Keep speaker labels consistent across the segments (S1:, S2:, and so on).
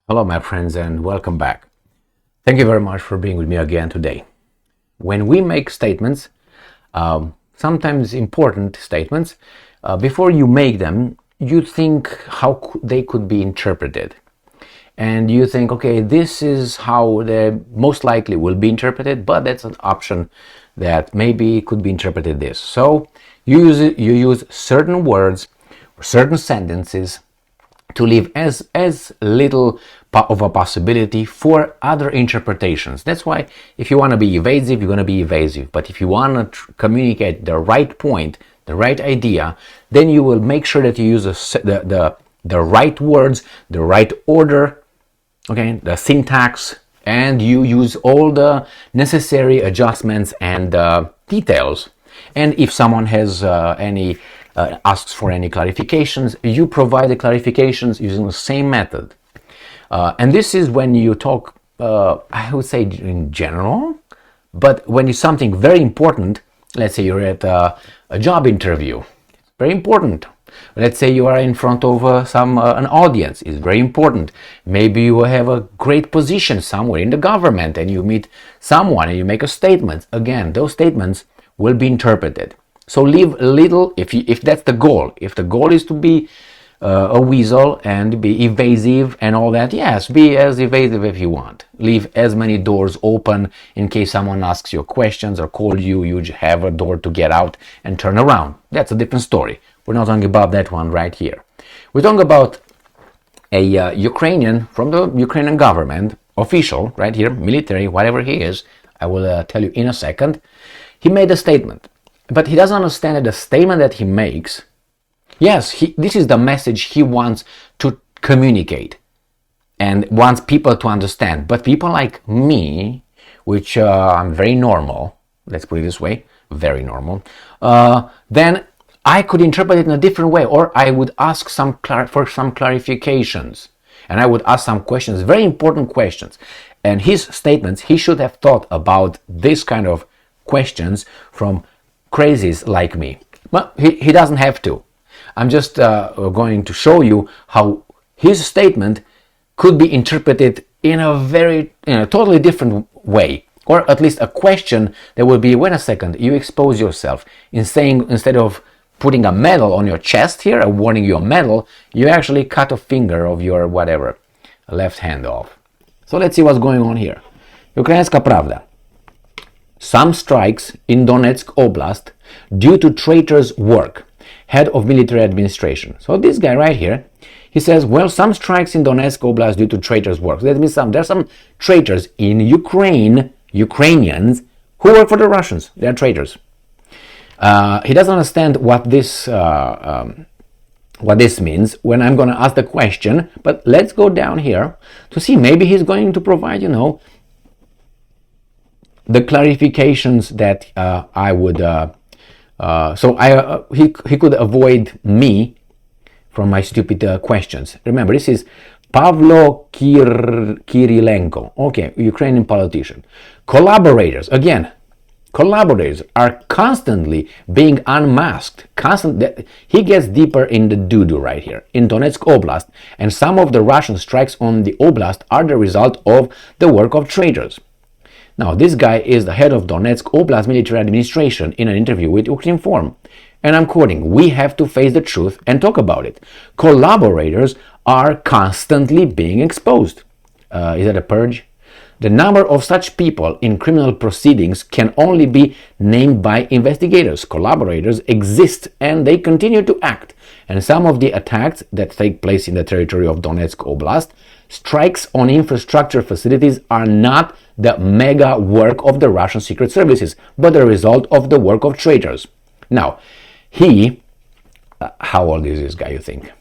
S1: Hello, my friends, and welcome back. Thank you very much for being with me again today. When we make statements, sometimes important statements, before you make them, you think how they could be interpreted. And you think, okay, this is how they most likely will be interpreted, but that's an option that maybe could be interpreted this. So you use certain words or certain sentences to leave as little of a possibility for other interpretations. That's why if you want to be evasive, you're going to be evasive. But if you want to communicate the right point, the right idea, then you will make sure that you use the right words, the right order, okay, the syntax, and you use all the necessary adjustments and details. And if someone has asks for any clarifications, you provide the clarifications using the same method. And this is when you talk, I would say in general, but when it's something very important, let's say you're at a job interview, it's very important. Let's say you are in front of an audience, it's very important. Maybe you have a great position somewhere in the government and you meet someone and you make a statement. Again, those statements will be interpreted. So leave a little, if that's the goal. If the goal is to be a weasel and be evasive and all that, yes, be as evasive if you want. Leave as many doors open in case someone asks you questions or calls you, you have a door to get out and turn around. That's a different story. We're not talking about that one right here. We're talking about a Ukrainian, from the Ukrainian government, official, right here, military, whatever he is, I will tell you in a second. He made a statement. But he doesn't understand that the statement that he makes, yes, this is the message he wants to communicate and wants people to understand. But people like me, which I'm very normal, let's put it this way, very normal, then I could interpret it in a different way, or I would ask for some clarifications. And I would ask some questions, very important questions. And his statements, he should have thought about this kind of questions from crazies like me. But he doesn't have to. I'm just going to show you how his statement could be interpreted in a totally different way, or at least a question that will be, wait a second, you expose yourself instead of putting a medal on your chest here, awarding you a medal, you actually cut a finger of your whatever left hand off. So let's see what's going on here. Ukrainska Pravda. Some strikes in Donetsk oblast due to traitors' work, head of military administration. So this guy right here, he says, well, some strikes in Donetsk oblast due to traitors' work. That means there's some traitors in Ukraine, Ukrainians, who work for the Russians. They're traitors. He doesn't understand what this means when I'm going to ask the question, but let's go down here to see. Maybe he's going to provide, the clarifications that I would, he could avoid me from my stupid questions. Remember, this is Pavlo Kirilenko, okay, Ukrainian politician. Collaborators, again, collaborators are constantly being unmasked. He gets deeper in the doo-doo right here, in Donetsk Oblast, and some of the Russian strikes on the Oblast are the result of the work of traitors. Now, this guy is the head of Donetsk Oblast military administration in an interview with Ukrinform. And I'm quoting, we have to face the truth and talk about it. Collaborators are constantly being exposed. Is that a purge? The number of such people in criminal proceedings can only be named by investigators. Collaborators exist and they continue to act. And some of the attacks that take place in the territory of Donetsk Oblast, strikes on infrastructure facilities, are not the mega work of the Russian secret services, but the result of the work of traitors. Now, how old is this guy, you think?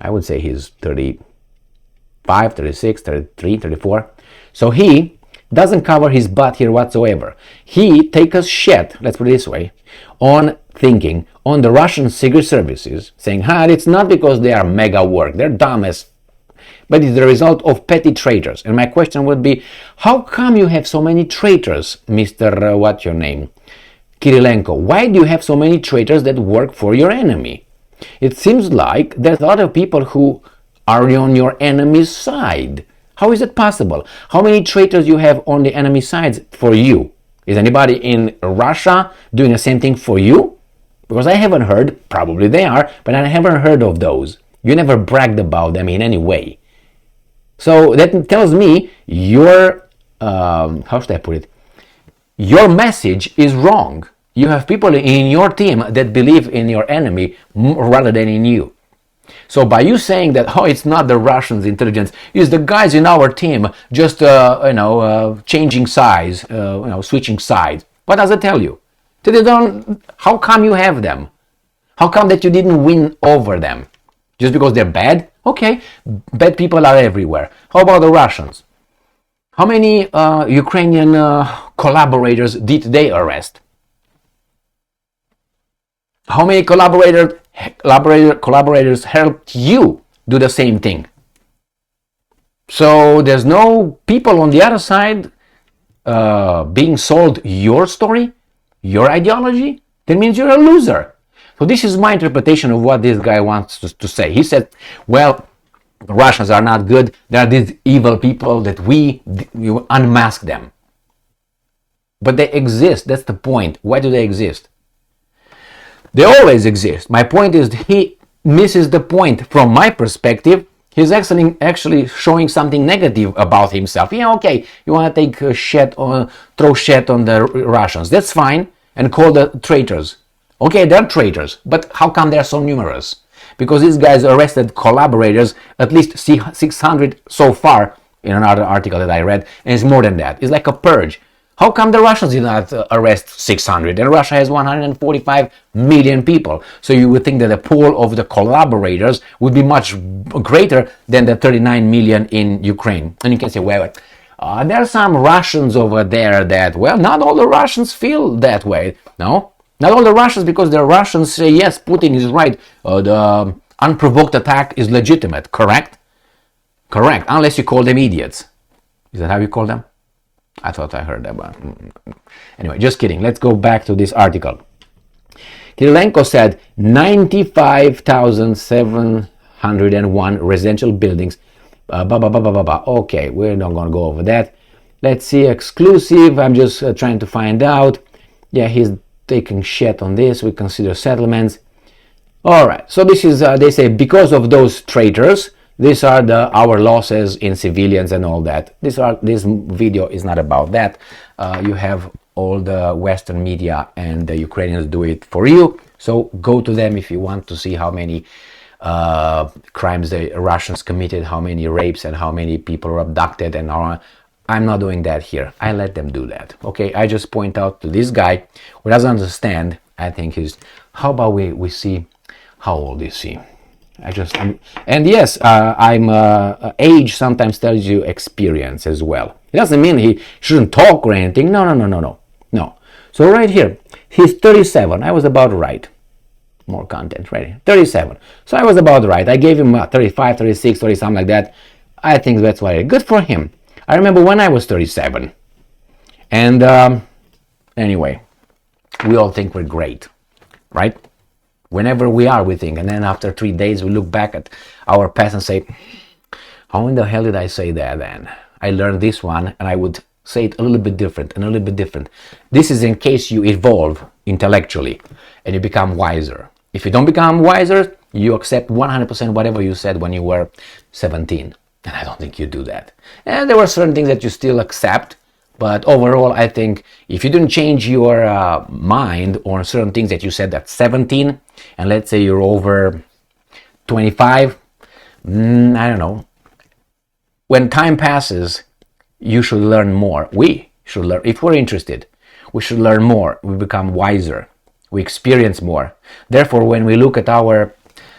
S1: I would say he's 35, 36, 33, 34. So he doesn't cover his butt here whatsoever. He takes a shit, let's put it this way, on thinking on the Russian secret services, saying, it's not because they are mega work, they're dumb as, but it's the result of petty traitors. And my question would be, how come you have so many traitors, Mr. What's your name? Kirilenko? Why do you have so many traitors that work for your enemy? It seems like there's a lot of people who are on your enemy's side. How is it possible? How many traitors you have on the enemy sides for you? Is anybody in Russia doing the same thing for you? Because I haven't heard, probably they are, but I haven't heard of those. You never bragged about them in any way. So that tells me your, how should I put it? Your message is wrong. You have people in your team that believe in your enemy rather than in you. So by you saying that, oh, it's not the Russians' intelligence, it's the guys in our team just, changing sides, switching sides. What does it tell you? That they don't. How come you have them? How come that you didn't win over them? Just because they're bad? Okay, bad people are everywhere. How about the Russians? How many Ukrainian collaborators did they arrest? How many collaborators helped you do the same thing? So there's no people on the other side being sold your story, your ideology. That means you're a loser. So this is my interpretation of what this guy wants to say. He said, well, the Russians are not good. They are these evil people that we unmask them. But they exist. That's the point. Why do they exist? They always exist. My point is he misses the point. From my perspective, he's actually showing something negative about himself. Yeah, okay, you want to take throw shit on the Russians. That's fine. And call the traitors. Okay, they're traitors. But how come they're so numerous? Because these guys arrested collaborators, at least 600 so far in another article that I read. And it's more than that. It's like a purge. How come the Russians did not arrest 600? And Russia has 145 million people. So you would think that the pool of the collaborators would be much greater than the 39 million in Ukraine. And you can say, well, there are some Russians over there that, well, not all the Russians feel that way. No, not all the Russians, because the Russians say, yes, Putin is right. The unprovoked attack is legitimate. Correct? Correct. Unless you call them idiots. Is that how you call them? I thought I heard that, but anyway, just kidding. Let's go back to this article. Kirilenko said 95,701 residential buildings. Okay, we're not going to go over that. Let's see, exclusive. I'm just trying to find out. Yeah, he's taking shit on this. We consider settlements. All right, so this is, they say, because of those traitors, these are our losses in civilians and all that. This video is not about that. You have all the Western media and the Ukrainians do it for you. So go to them if you want to see how many crimes the Russians committed, how many rapes and how many people were abducted and all. I'm not doing that here. I let them do that. Okay, I just point out to this guy who doesn't understand. I think he's. How about we see how old is he? And yes, age sometimes tells you experience as well. It doesn't mean he shouldn't talk or anything. No. So right here, he's 37. I was about right. More content, right? 37. So I was about right. I gave him 35, 36, 30, something like that. I think that's why. Good for him. I remember when I was 37. And anyway, we all think we're great, right? Whenever we are, we think, and then after 3 days we look back at our past and say, how in the hell did I say that then? I learned this one and I would say it a little bit different and a little bit different. This is in case you evolve intellectually and you become wiser. If you don't become wiser, you accept 100% whatever you said when you were 17. And I don't think you do that. And there were certain things that you still accept. But overall, I think if you didn't change your mind on certain things that you said at 17, and let's say you're over 25, I don't know. When time passes, you should learn more. We should learn. If we're interested, we should learn more. We become wiser. We experience more. Therefore, when we look at our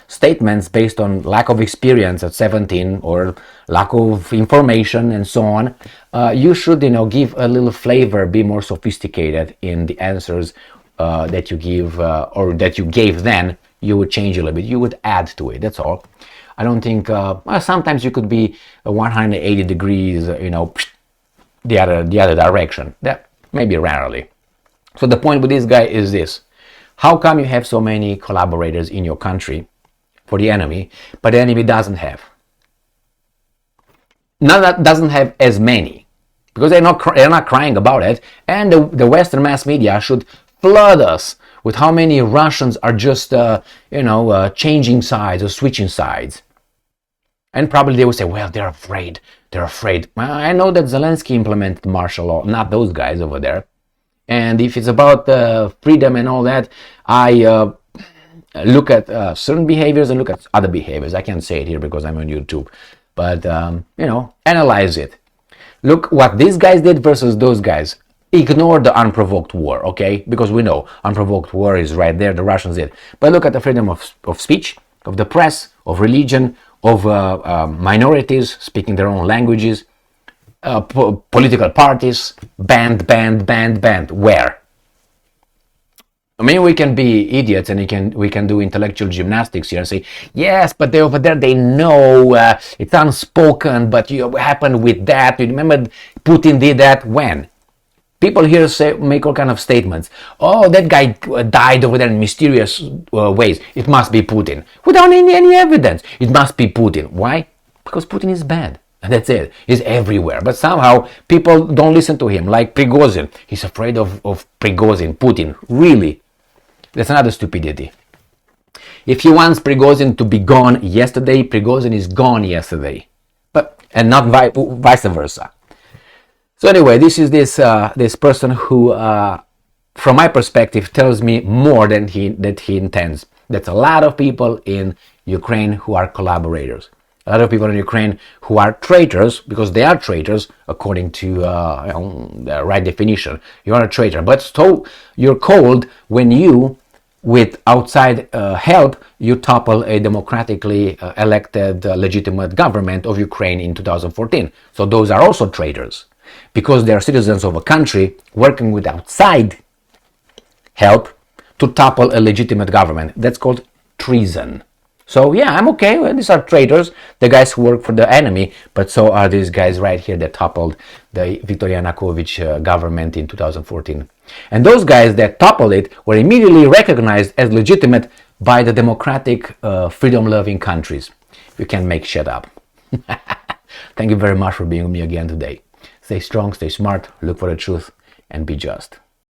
S1: statements based on lack of experience at 17 or lack of information and so on, you should give a little flavor, be more sophisticated in the answers that you give or that you gave then. You would change a little bit, you would add to it, that's all. I don't think sometimes you could be 180 degrees the other direction. That maybe rarely. So the point with this guy is this: how come you have so many collaborators in your country for the enemy, but the enemy doesn't have? doesn't have as many, because they're not crying about it, and the Western mass media should flood us with how many Russians are just changing sides or switching sides. And probably they will say, well, they're afraid. I know that Zelensky implemented martial law, not those guys over there. And if it's about freedom and all that, I look at certain behaviors and look at other behaviors. I can't say it here because I'm on YouTube. But, analyze it. Look what these guys did versus those guys. Ignore the unprovoked war, okay? Because we know unprovoked war is right there, the Russians did. But look at the freedom of speech, of the press, of religion, of minorities speaking their own languages, political parties, banned. Where? I mean, we can be idiots and we can do intellectual gymnastics here and say, yes, but they over there, they know it's unspoken, but what happened with that? You remember Putin did that when? People here make all kind of statements. Oh, that guy died over there in mysterious ways. It must be Putin. Without any evidence. It must be Putin. Why? Because Putin is bad. And that's it. He's everywhere. But somehow people don't listen to him. Like Prigozhin. He's afraid of Prigozhin, Putin. Really? That's another stupidity. If he wants Prigozhin to be gone yesterday, Prigozhin is gone yesterday. And not vice versa. So anyway, this is this person who, from my perspective, tells me more than he intends. That's a lot of people in Ukraine who are collaborators. A lot of people in Ukraine who are traitors, because they are traitors according to the right definition. You are a traitor, but so you're called when you, with outside help, you topple a democratically elected legitimate government of Ukraine in 2014. So those are also traitors, because they are citizens of a country working with outside help to topple a legitimate government. That's called treason. So yeah, I'm okay. Well, these are traitors, the guys who work for the enemy, but so are these guys right here that toppled the Viktor Yanukovych government in 2014. And those guys that toppled it were immediately recognized as legitimate by the democratic, freedom-loving countries. You can't make shit up. Thank you very much for being with me again today. Stay strong, stay smart, look for the truth, and be just.